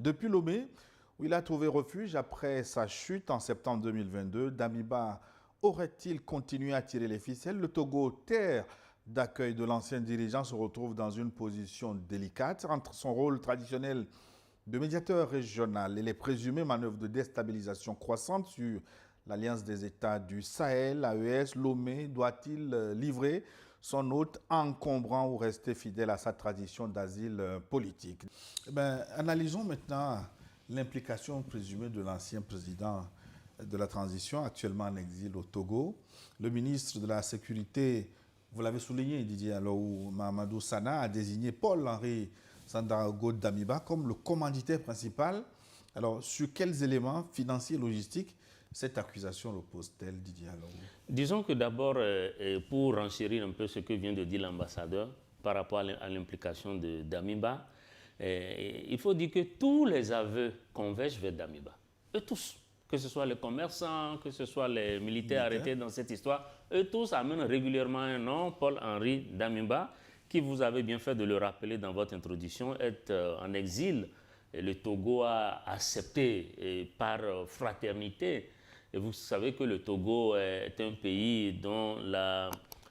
Depuis Lomé, où il a trouvé refuge après sa chute en septembre 2022, Damiba aurait-il continué à tirer les ficelles? Le Togo, terre d'accueil de l'ancien dirigeant, se retrouve dans une position délicate entre son rôle traditionnel de médiateur régional et les présumées manœuvres de déstabilisation croissante sur l'Alliance des États du Sahel, l'AES. Lomé doit-il livrer son hôte encombrant ou rester fidèle à sa tradition d'asile politique? Analysons maintenant l'implication présumée de l'ancien président de la transition, actuellement en exil au Togo. Le ministre de la Sécurité, vous l'avez souligné, Didier Alou Mahamadou Sana, a désigné Paul-Henri Sandaogo Damiba comme le commanditaire principal. Alors, sur quels éléments financiers et logistiques cette accusation repose-t-elle, Didier Alou? Disons que d'abord, pour renchérir un peu ce que vient de dire l'ambassadeur par rapport à l'implication de Damiba, il faut dire que tous les aveux convergent vers Damiba. Eux tous, que ce soit les commerçants, que ce soit les militaires arrêtés dans cette histoire, eux tous amènent régulièrement un nom, Paul-Henri Damiba, qui, vous avez bien fait de le rappeler dans votre introduction, est en exil. Et le Togo a accepté par fraternité. Et vous savez que le Togo est un pays dont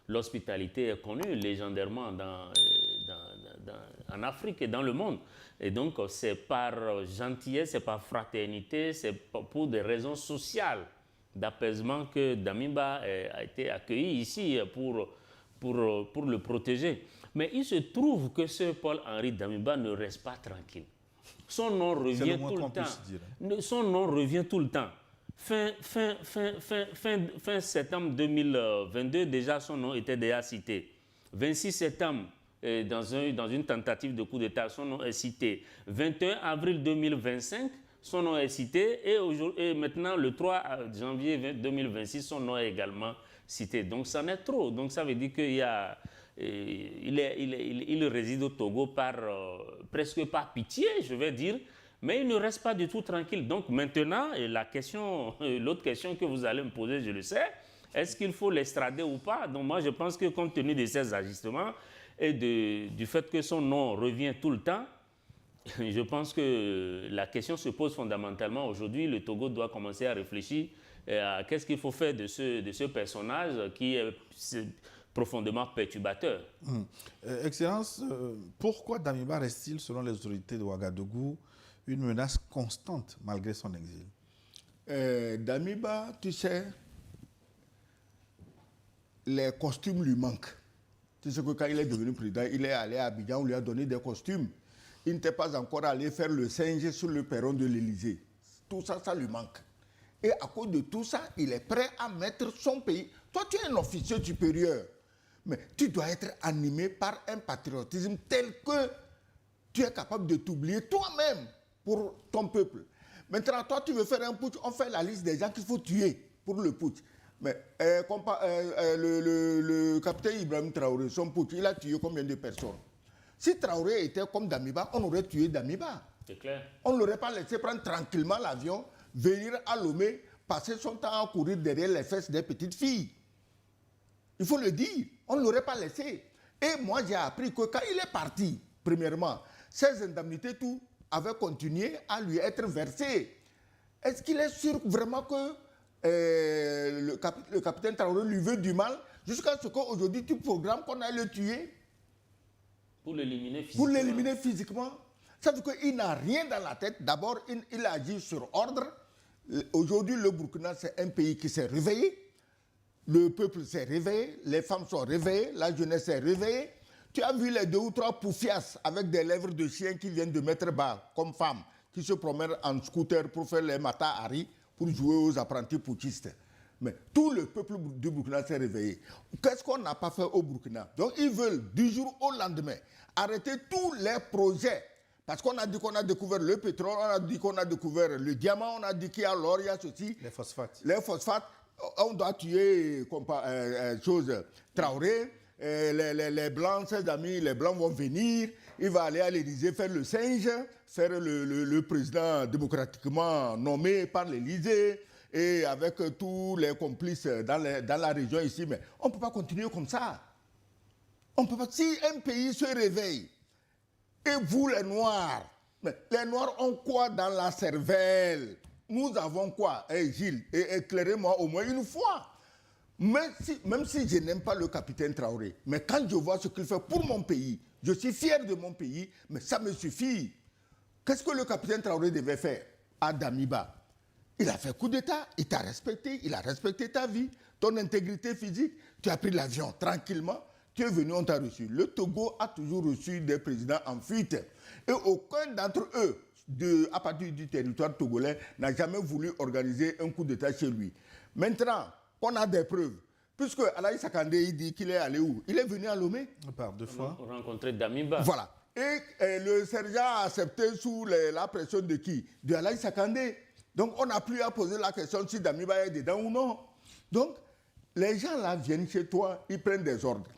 l'hospitalité est connue légendairement en Afrique et dans le monde. Et donc, c'est par gentillesse, c'est par fraternité, c'est pour des raisons sociales d'apaisement que Damiba a été accueilli ici pour le protéger. Mais il se trouve que ce Paul-Henri Damiba ne reste pas tranquille. Son nom revient tout le temps. Son nom revient tout le temps. Fin septembre 2022, déjà son nom était déjà cité. 26 septembre, dans une tentative de coup d'État, son nom est cité. 21 avril 2025, son nom est cité. Et maintenant, le 3 janvier 2026, son nom est également cité. Donc, ça en est trop. Donc, ça veut dire qu'il réside au Togo presque par pitié, je vais dire. Mais il ne reste pas du tout tranquille. Donc maintenant, l'autre question que vous allez me poser, je le sais, est-ce qu'il faut l'extrader ou pas? Donc moi, je pense que compte tenu de ces ajustements et du fait que son nom revient tout le temps, je pense que la question se pose fondamentalement. Aujourd'hui, le Togo doit commencer à réfléchir à qu'est-ce qu'il faut faire de ce personnage qui est profondément perturbateur. Excellence, pourquoi Damiba reste-t-il, selon les autorités de Ouagadougou, une menace constante malgré son exil? Damiba, tu sais, les costumes lui manquent. Tu sais que quand il est devenu président, il est allé à Abidjan, on lui a donné des costumes. Il n'était pas encore allé faire le singe sur le perron de l'Élysée. Tout ça, ça lui manque. Et à cause de tout ça, il est prêt à mettre son pays. Toi, tu es un officier supérieur, mais tu dois être animé par un patriotisme tel que tu es capable de t'oublier toi-même pour ton peuple. Maintenant, toi, tu veux faire un putsch, on fait la liste des gens qu'il faut tuer pour le putsch. Mais le capitaine Ibrahim Traoré, son putsch, il a tué combien de personnes? Si Traoré était comme Damiba, on aurait tué Damiba. C'est clair. On ne l'aurait pas laissé prendre tranquillement l'avion, venir à Lomé, passer son temps à courir derrière les fesses des petites filles. Il faut le dire, on ne l'aurait pas laissé. Et moi, j'ai appris que quand il est parti, premièrement, ses indemnités, tout, avaient continué à lui être versées. Est-ce qu'il est sûr vraiment que le capitaine Traoré lui veut du mal jusqu'à ce qu'aujourd'hui tu programmes qu'on aille le tuer? Pour l'éliminer physiquement. Pour l'éliminer physiquement. Ça veut dire qu'il n'a rien dans la tête. D'abord, il agit sur ordre. Aujourd'hui, le Burkina, c'est un pays qui s'est réveillé. Le peuple s'est réveillé, les femmes sont réveillées, la jeunesse s'est réveillée. Tu as vu les 2 ou 3 poufias avec des lèvres de chien qui viennent de mettre bas, comme femmes, qui se promènent en scooter pour faire les matahari, pour jouer aux apprentis putschistes. Mais tout le peuple du Burkina s'est réveillé. Qu'est-ce qu'on n'a pas fait au Burkina? Donc ils veulent, du jour au lendemain, arrêter tous les projets. Parce qu'on a dit qu'on a découvert le pétrole, on a dit qu'on a découvert le diamant, on a dit qu'il y a l'or, il y a ceci. Les phosphates. Les phosphates. On doit tuer Traoré. Les Blancs, ses amis, les Blancs vont venir. Il va aller à l'Élysée faire le singe, faire le président démocratiquement nommé par l'Élysée et avec tous les complices dans la région ici. Mais on ne peut pas continuer comme ça. On peut pas. Si un pays se réveille et vous, les Noirs, Mais les Noirs ont quoi dans la cervelle? Nous avons quoi? Gilles, éclairez-moi au moins une fois. Même si je n'aime pas le capitaine Traoré, mais quand je vois ce qu'il fait pour mon pays, je suis fier de mon pays, mais ça me suffit. Qu'est-ce que le capitaine Traoré devait faire à Damiba? Il a fait coup d'État, il t'a respecté, il a respecté ta vie, ton intégrité physique. Tu as pris l'avion tranquillement, tu es venu, on t'a reçu. Le Togo a toujours reçu des présidents en fuite. Et aucun d'entre eux, à partir du territoire togolais, n'a jamais voulu organiser un coup d'État chez lui. Maintenant, on a des preuves. Puisque Alaï Sakandé, il dit qu'il est allé où? Il est venu à Lomé. Par 2 fois. On a rencontré Damiba. Voilà. Et le sergent a accepté sous la pression de qui? De Alaï Sakandé. Donc, on n'a plus à poser la question si Damiba est dedans ou non. Donc, les gens là viennent chez toi, ils prennent des ordres.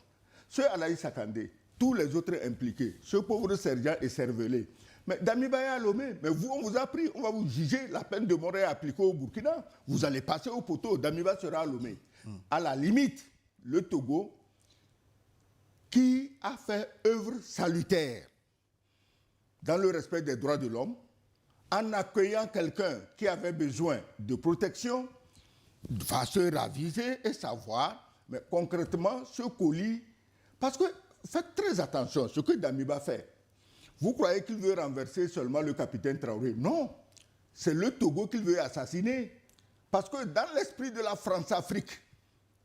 Ce Alaï Sakandé, tous les autres impliqués, ce pauvre sergent est cervelé. Mais Damiba est à Lomé. Mais vous, on vous a pris, on va vous juger. La peine de mort est appliquée au Burkina. Vous allez passer au poteau. Damiba sera à Lomé. À la limite, le Togo, qui a fait œuvre salutaire dans le respect des droits de l'homme, en accueillant quelqu'un qui avait besoin de protection, va se raviser et savoir, mais concrètement, ce colis. Parce que faites très attention à ce que Damiba fait. Vous croyez qu'il veut renverser seulement le capitaine Traoré? Non, c'est le Togo qu'il veut assassiner. Parce que dans l'esprit de la France-Afrique,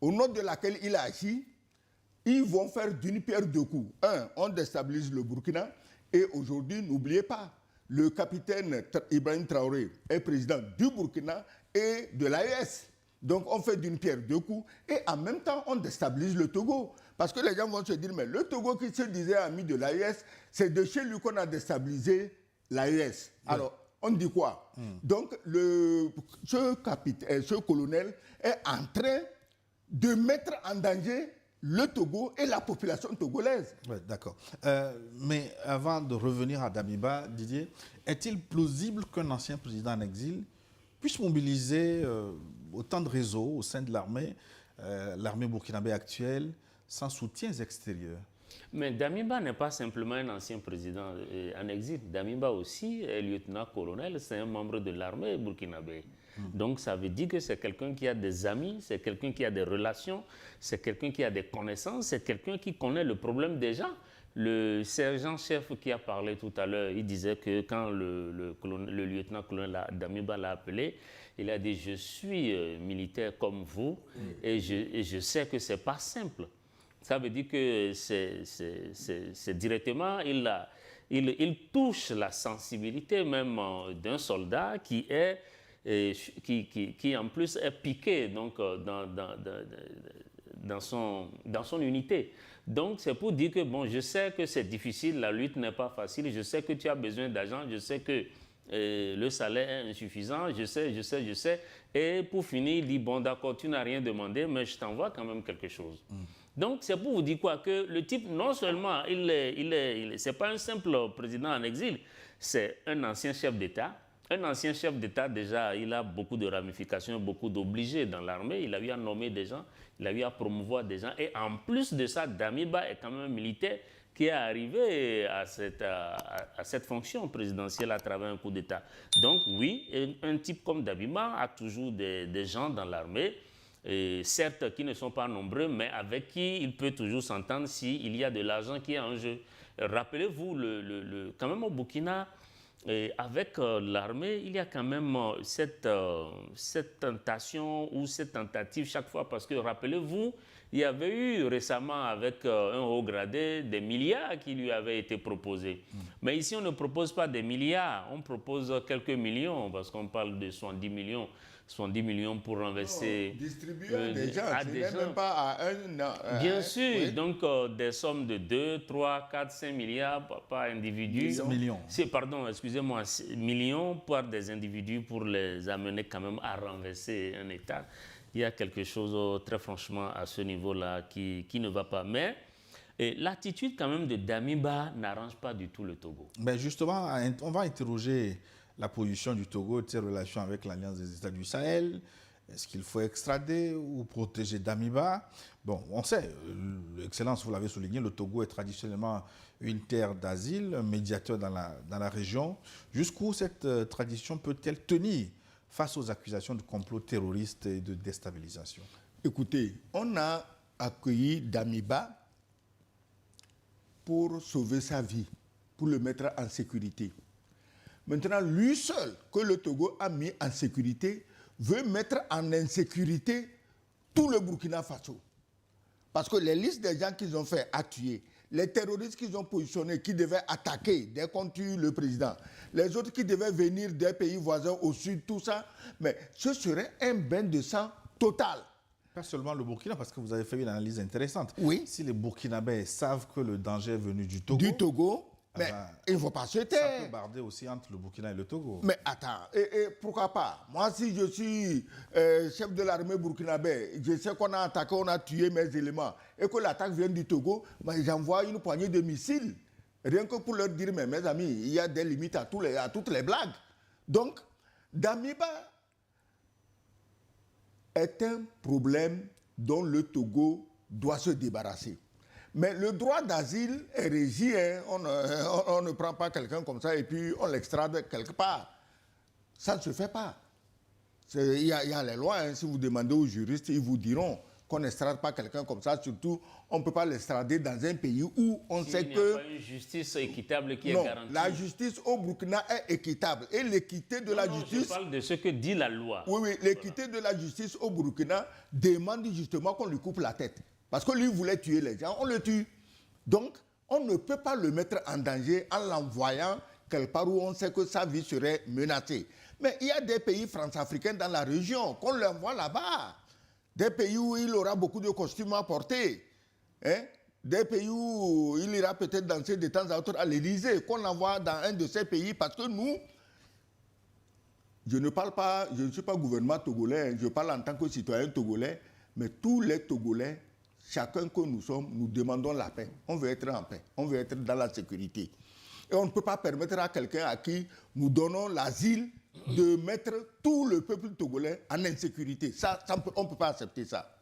au nom de laquelle il a agi, ils vont faire d'une pierre deux coups. Un, on déstabilise le Burkina. Et aujourd'hui, n'oubliez pas, le capitaine Ibrahim Traoré est président du Burkina et de l'AES. Donc on fait d'une pierre deux coups et en même temps on déstabilise le Togo. Parce que les gens vont se dire, mais le Togo qui se disait ami de l'AES, c'est de chez lui qu'on a déstabilisé l'AES. Alors, on dit quoi? Donc ce colonel est en train de mettre en danger le Togo et la population togolaise. Ouais, d'accord. Mais avant de revenir à Damiba, Didier, est-il plausible qu'un ancien président en exil puisse mobiliser autant de réseaux au sein de l'armée burkinabé actuelle, sans soutien extérieur? Mais Damiba n'est pas simplement un ancien président en exil. Damiba aussi est lieutenant-colonel, c'est un membre de l'armée burkinabé. Donc ça veut dire que c'est quelqu'un qui a des amis, c'est quelqu'un qui a des relations, c'est quelqu'un qui a des connaissances, c'est quelqu'un qui connaît le problème des gens. Le sergent-chef qui a parlé tout à l'heure, il disait que quand le lieutenant-colonel Damiba l'a appelé, il a dit « Je suis militaire comme vous et je sais que ce n'est pas simple ». Ça veut dire que c'est directement, il touche la sensibilité même d'un soldat qui est qui en plus est piqué donc, dans son unité. Donc c'est pour dire que bon, je sais que c'est difficile, la lutte n'est pas facile, je sais que tu as besoin d'argent, je sais que le salaire est insuffisant, je sais. Et pour finir, il dit, bon d'accord, tu n'as rien demandé, mais je t'envoie quand même quelque chose. Donc c'est pour vous dire quoi, que le type, non seulement, c'est pas un simple président en exil, c'est un ancien chef d'État. Un ancien chef d'État, déjà, il a beaucoup de ramifications, beaucoup d'obligés dans l'armée. Il a eu à nommer des gens, il a eu à promouvoir des gens. Et en plus de ça, Damiba est quand même un militaire qui est arrivé à cette fonction présidentielle à travers un coup d'État. Donc oui, un type comme Damiba a toujours des gens dans l'armée, certes qui ne sont pas nombreux, mais avec qui il peut toujours s'entendre s'il y a de l'argent qui est en jeu. Rappelez-vous, quand même au Burkina, et avec l'armée, il y a quand même cette tentation ou cette tentative chaque fois, parce que rappelez-vous, il y avait eu récemment avec un haut gradé des milliards qui lui avaient été proposés. Mais ici, on ne propose pas des milliards, on propose quelques millions, parce qu'on parle de 70 millions pour renverser... distribuer à des gens, même pas à un... Bien sûr, oui. Donc des sommes de 2, 3, 4, 5 milliards par individu. Millions. Pardon, excusez-moi, millions par des individus pour les amener quand même à renverser un État. Il y a quelque chose très franchement à ce niveau-là qui ne va pas. Mais l'attitude quand même de Damiba n'arrange pas du tout le Togo. Ben justement, on va interroger la position du Togo de ses relations avec l'Alliance des États du Sahel. Est-ce qu'il faut extrader ou protéger Damiba? Bon, on sait, Excellence, vous l'avez souligné, le Togo est traditionnellement une terre d'asile, un médiateur dans la région. Jusqu'où cette tradition peut-elle tenir face aux accusations de complot terroriste et de déstabilisation? Écoutez, on a accueilli Damiba pour sauver sa vie, pour le mettre en sécurité. Maintenant, lui seul, que le Togo a mis en sécurité, veut mettre en insécurité tout le Burkina Faso. Parce que les listes des gens qu'ils ont fait à tuer, les terroristes qu'ils ont positionnés, qui devaient attaquer dès qu'on tue le président, les autres qui devaient venir des pays voisins au sud, tout ça, mais ce serait un bain de sang total. Pas seulement le Burkina, parce que vous avez fait une analyse intéressante. Oui. Si les Burkinabés savent que le danger est venu du Togo, Mais il ne faut pas se taire. Ça peut barder aussi entre le Burkina et le Togo. Mais attends, et pourquoi pas? Moi, si je suis chef de l'armée burkinabé, je sais qu'on a attaqué, on a tué mes éléments, et que l'attaque vient du Togo, ben, j'envoie une poignée de missiles. Rien que pour leur dire, mais mes amis, il y a des limites à toutes les blagues. Donc, Damiba est un problème dont le Togo doit se débarrasser. Mais le droit d'asile est régi, hein. On ne prend pas quelqu'un comme ça et puis on l'extrade quelque part. Ça ne se fait pas. Il y a les lois, hein. Si vous demandez aux juristes, ils vous diront qu'on n'extrade pas quelqu'un comme ça. Surtout, on ne peut pas l'extrader dans un pays où on sait que... Il n'y a pas une justice équitable qui est garantie. La justice au Burkina est équitable. Et l'équité de la justice... Je parle de ce que dit la loi. Oui, l'équité de la justice au Burkina demande justement qu'on lui coupe la tête. Parce que lui voulait tuer les gens, on le tue. Donc, on ne peut pas le mettre en danger en l'envoyant quelque part où on sait que sa vie serait menacée. Mais il y a des pays france-africains dans la région, qu'on l'envoie là-bas. Des pays où il aura beaucoup de costumes à porter. Hein? Des pays où il ira peut-être danser de temps à autre à l'Élysée, qu'on l'envoie dans un de ces pays. Parce que nous, je ne suis pas gouvernement togolais, je parle en tant que citoyen togolais, mais tous les Togolais, chacun que nous sommes, nous demandons la paix. On veut être en paix, on veut être dans la sécurité. Et on ne peut pas permettre à quelqu'un à qui nous donnons l'asile de mettre tout le peuple togolais en insécurité. Ça on ne peut pas accepter ça.